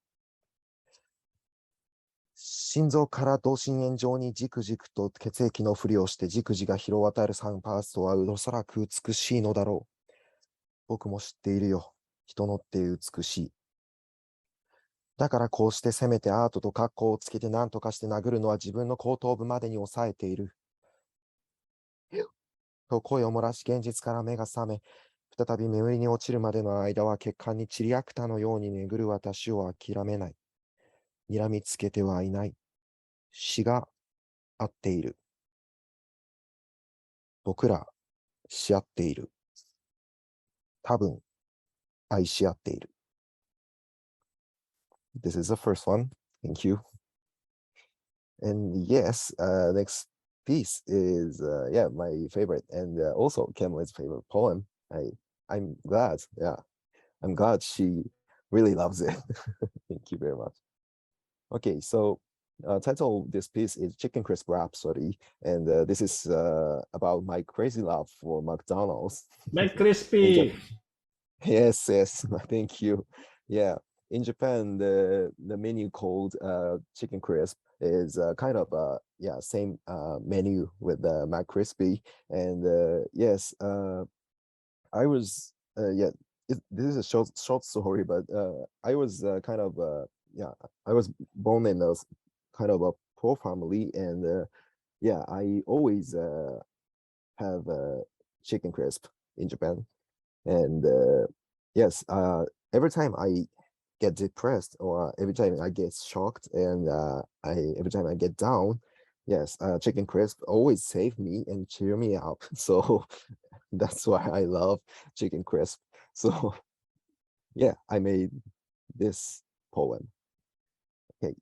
心臓から同心円状にじくじくと血液のふりをしてじくじが広渡るサンパーストはおそらく美しいのだろう。僕も知っているよ。人のって美しい。だからこうしてせめてアートと格好をつけて何とかして殴るのは自分の後頭部までに抑えている。と声を漏らし現実から目が覚め、再び眠りに落ちるまでの間は血管にチリアクタのように巡る私を諦めない。睨みつけてはいない。死が合っている。僕ら、し合っている。多分、愛し合っている。This is the first one. Thank you. And yes, next piece is yeah, my favorite, and also Kemlin's favorite poem. I'm glad, yeah, I'm glad she really loves it. Thank you very much. Okay, so title of this piece is Chicken Crisp Rhapsody, and this is about my crazy love for McDonald's. McCrispy. Yes, yes, thank you. Yeah, in Japan, the menu called Chicken Crisp is kind of yeah, same menu with the McCrispy, and yes, I was yeah. This is a short story, but I was kind of yeah, I was born in a kind of a poor family, and yeah, I always have chicken crisp in Japan, and yes, every time I get depressed or every time I get shocked and every time I get down, yes, chicken crisp always save me and cheer me up. So that's why I love chicken crisp. So yeah, I made this poem. Okay.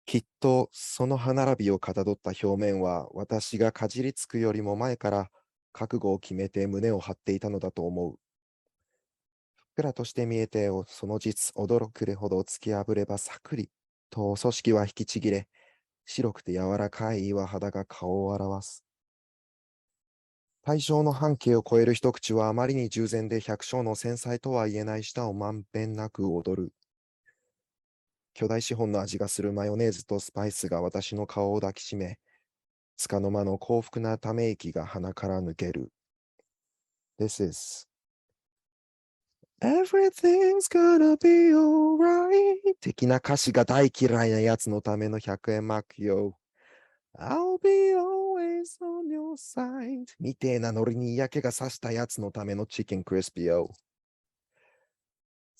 きっとその歯並びをかたどった表面は私がかじりつくよりも前から覚悟を決めて胸を張っていたのだと思う。ふっくらとして見えてその実驚くれほど突き破ればさくりと組織は引きちぎれ、白くて柔らかい岩肌が顔を表す。対象の半径を超える一口はあまりに従前で百姓の繊細とは言えない舌をまんべんなく踊る。巨大資本の味がするマヨネーズとスパイスが私の顔を抱きしめ、束の間の幸福なため息が鼻から抜ける。This is Everything's gonna be alright 的な歌詞が大嫌いなやつのための100円マークよ。I'll be always on your side みてえなノリに嫌気がさしたやつのためのチキンクリスピーよ。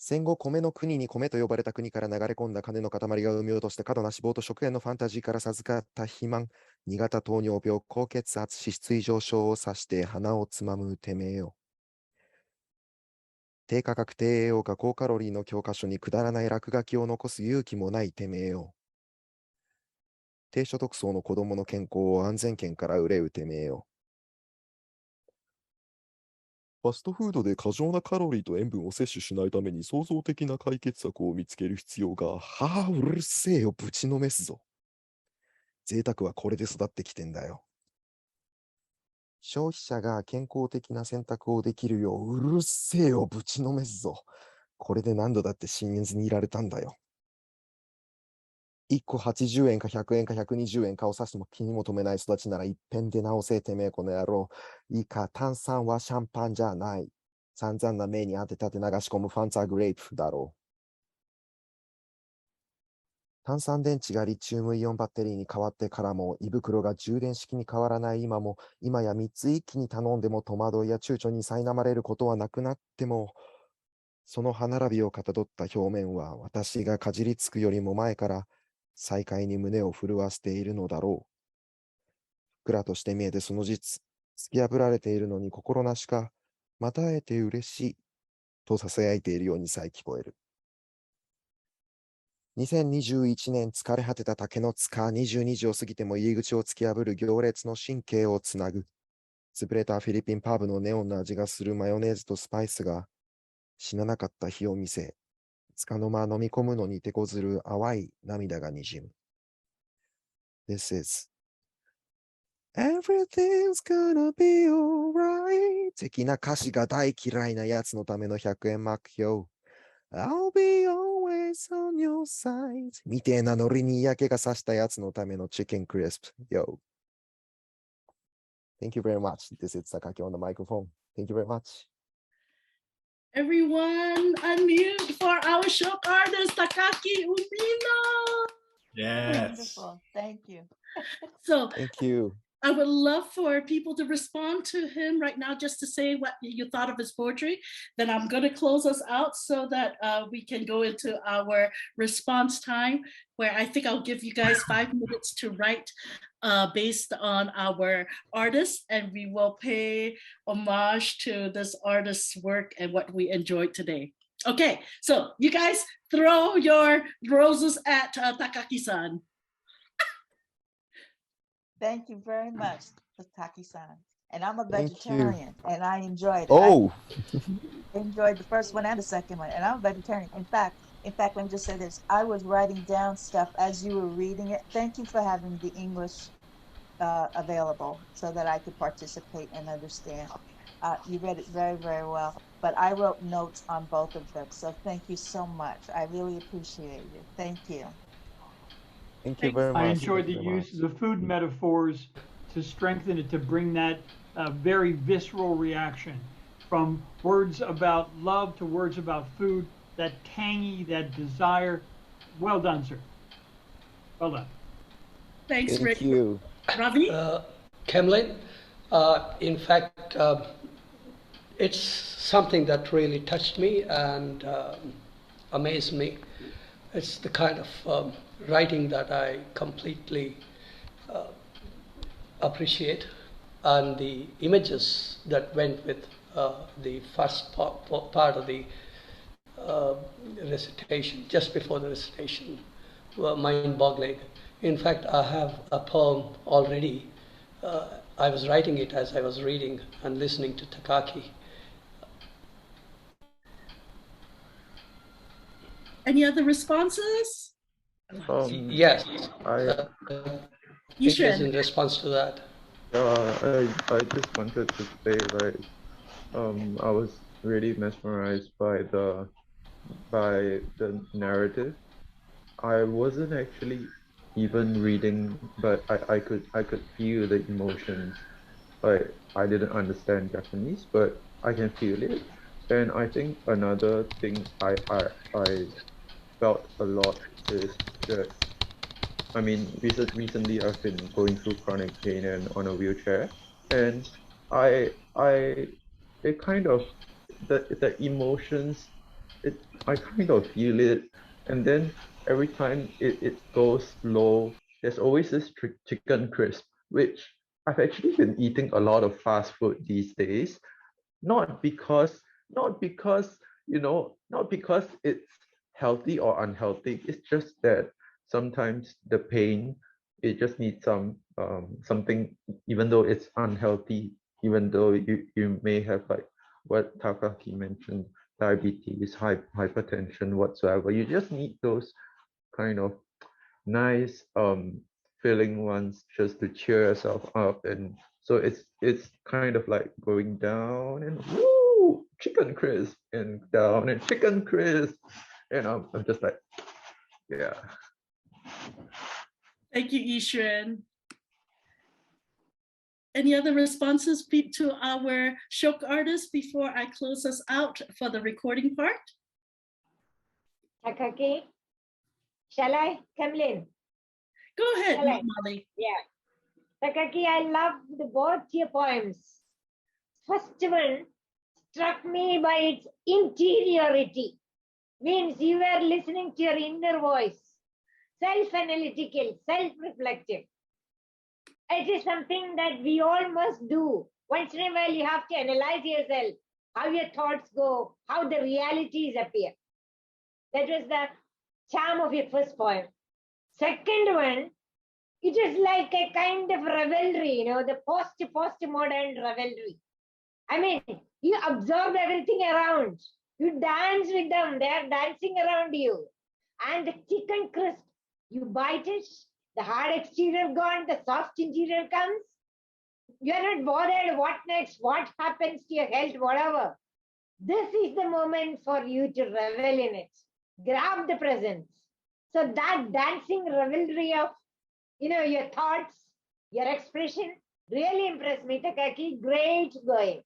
戦後米の国に米と呼ばれた国から流れ込んだ金の塊が生み落とした過度な脂肪と食塩のファンタジーから授かった肥満、2型糖尿病、高血圧、脂質異常症を指して鼻をつまむてめえよ。低価格低栄養価高カロリーの教科書にくだらない落書きを残す勇気もないてめえよ。低所得層の子供の健康を安全圏から憂うてめえよ。ファストフードで過剰なカロリーと塩分を摂取しないために創造的な解決策を見つける必要が、はあ、うるせえよ、ぶちのめすぞ。贅沢はこれで育ってきてんだよ。消費者が健康的な選択をできるよう、うるせえよ、ぶちのめすぞ。これで何度だって信越にいられたんだよ。1個80円か100円か120円かを指しても気にも留めない育ちなら一遍で直せてめえこの野郎。いいか、炭酸はシャンパンじゃない。散々な目に当てたて流し込むファンタグレープだろう。炭酸電池がリチウムイオンバッテリーに変わってからも、胃袋が充電式に変わらない今も、今や3つ一気に頼んでも戸惑いや躊躇に苛まれることはなくなっても、その歯並びをかたどった表面は私がかじりつくよりも前から再会に胸を震わせているのだろう。ふっくらとして見えてその実、突き破られているのに心なしか、また会えて嬉しいと囁いているようにさえ聞こえる。2021年疲れ果てた竹の塚、22時を過ぎても入り口を突き破る行列の神経をつなぐ。潰れたフィリピンパブのネオンな味がするマヨネーズとスパイスが死ななかった日を見せ、束の間飲み込むのに手こずる淡い涙がにじむ。This is Everything's gonna be alright 的な歌詞が大嫌いなやつのための100円目標。I'll be always on your side みてえなノリに嫌気がさしたやつのためのチキンクリスプ。Yo. Thank you very much. This is Takaki on the microphone. Thank you very much. Everyone, unmute for our shock artist, Takaki Umino. Yes. Wonderful. Thank you. So Thank you. I would love for people to respond to him right now, just to say what you thought of his poetry. Then I'm going to close us out so that we can go into our response time, where I think I'll give you guys 5 minutes to write based on our artist, and we will pay homage to this artist's work and what we enjoyed today. Okay, so you guys throw your roses at Takaki-san. Thank you very much, Takaki-san. And I'm a Thank you. vegetarian, and I enjoyed it. Oh, I enjoyed the first one and the second one, and I'm a vegetarian. In fact, let me just say this: I was writing down stuff as you were reading it. Thank you for having the English available so that I could participate and understand. You read it very, very well, but I wrote notes on both of them. So thank you so much. I really appreciate you. Thank you. thank you very much. I enjoyed Thank the you very use much. of the food metaphors to strengthen it, to bring that very visceral reaction from words about love to words about food, that tangy, that desire. Well done, sir. Well done. Thanks, Thank Rick. you. Ravi? Kemlin, in fact, it's something that really touched me and amazed me. It's the kind of writing that I completely appreciate, and the images that went with the first part of the recitation, just before the recitation, were mind-boggling. In fact, I have a poem already. I was writing it as I was reading and listening to Takaki. Any other responses? Yes. It is in response to that. I just wanted to say, like, I was really mesmerized by the narrative. I wasn't actually even reading, but I could feel the emotions. Like, I didn't understand Japanese, but I can feel it. And I think another thing I felt a lot is that, I mean, recently I've been going through chronic pain and on a wheelchair, and it kind of, the emotions, I kind of feel it, and then every time it goes low, there's always this chicken crisp, which I've actually been eating a lot of fast food these days, not because not because it's healthy or unhealthy. It's just that sometimes the pain, it just needs something, even though it's unhealthy, even though you may have, like what Takaki mentioned, diabetes, hypertension, whatsoever. You just need those kind of nice filling ones just to cheer yourself up. And so it's kind of like going down and woo, chicken crisp, and down and chicken crisp, and I'm just like, yeah. Thank you, Ishran. Any other responses to our Shok artist before I close us out for the recording part? Takaki, shall I? Kemlin. Go ahead, Shall I? Molly. Yeah. Takaki, I loved both your poems. First one struck me by its interiority. Means you were listening to your inner voice, self-analytical, self-reflective. It is something that we all must do. Once in a while, you have to analyze yourself, how your thoughts go, how the realities appear. That was the charm of your first poem. Second one, it is like a kind of revelry, the post-modern revelry. I mean, you observe everything around. You dance with them. They are dancing around you. And the chicken crisp, you bite it, the hard exterior gone, the soft interior comes. You are not bothered what next, what happens to your health, whatever. This is the moment for you to revel in it. Grab the presence. So that dancing revelry of, your thoughts, your expression, really impressed me, Takaki. Great going.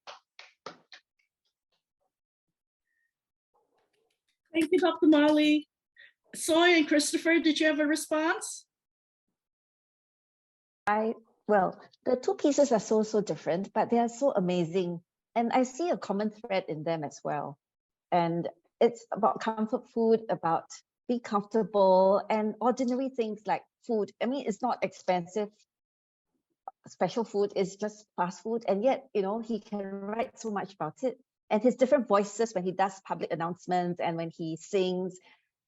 Thank you, Dr. Molly. Soy and Christopher, did you have a response? I Well, the two pieces are so different, but they are so amazing. And I see a common thread in them as well. And it's about comfort food, about be comfortable and ordinary things like food. I mean, it's not expensive special food, it's just fast food. And yet, you know, he can write so much about it. And his different voices when he does public announcements and when he sings.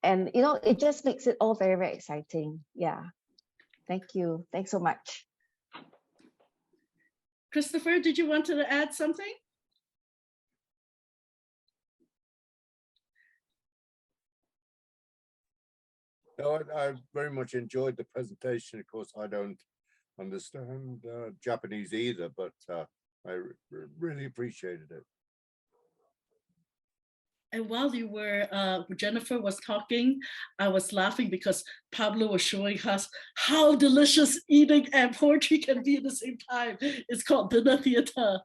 And, you know, it just makes it all very exciting. Yeah. Thank you. Thanks so much. Christopher, did you want to add something? No, I very much enjoyed the presentation. Of course, I don't understand Japanese either, but I really appreciated it. And while you were, Jennifer was talking, I was laughing because Pablo was showing us how delicious eating and poetry can be at the same time. It's called dinner theater.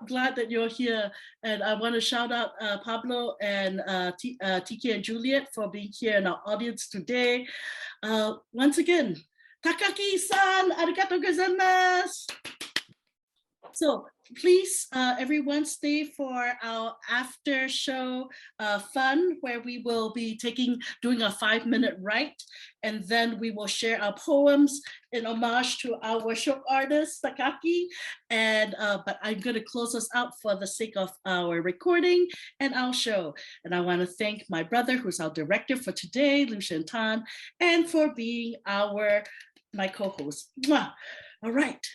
Glad that you're here. And I want to shout out Pablo and TK and Juliet for being here in our audience today. Once again, Takaki-san, arigatou gozaimasu. So please, everyone, stay for our after show fun, where we will be doing a 5-minute write, and then we will share our poems in homage to our show artist Takaki. And but I'm going to close us out for the sake of our recording and our show. And I want to thank my brother, who's our director for today, Lucien Tan, and for being my co-host. Mwah. All right.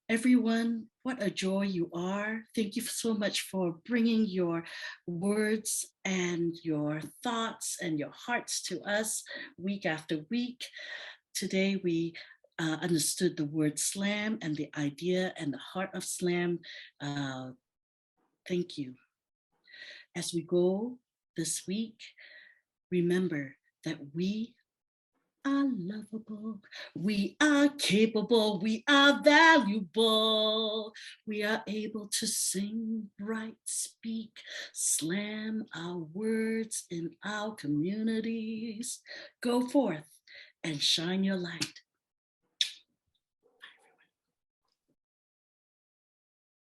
Everyone, what a joy you are. Thank you so much for bringing your words and your thoughts and your hearts to us week after week. Today, we understood the word slam and the idea and the heart of slam. Thank you. As we go this week, remember that we are lovable, we are capable, we are valuable. We are able to sing, write, speak, slam our words in our communities. Go forth and shine your light.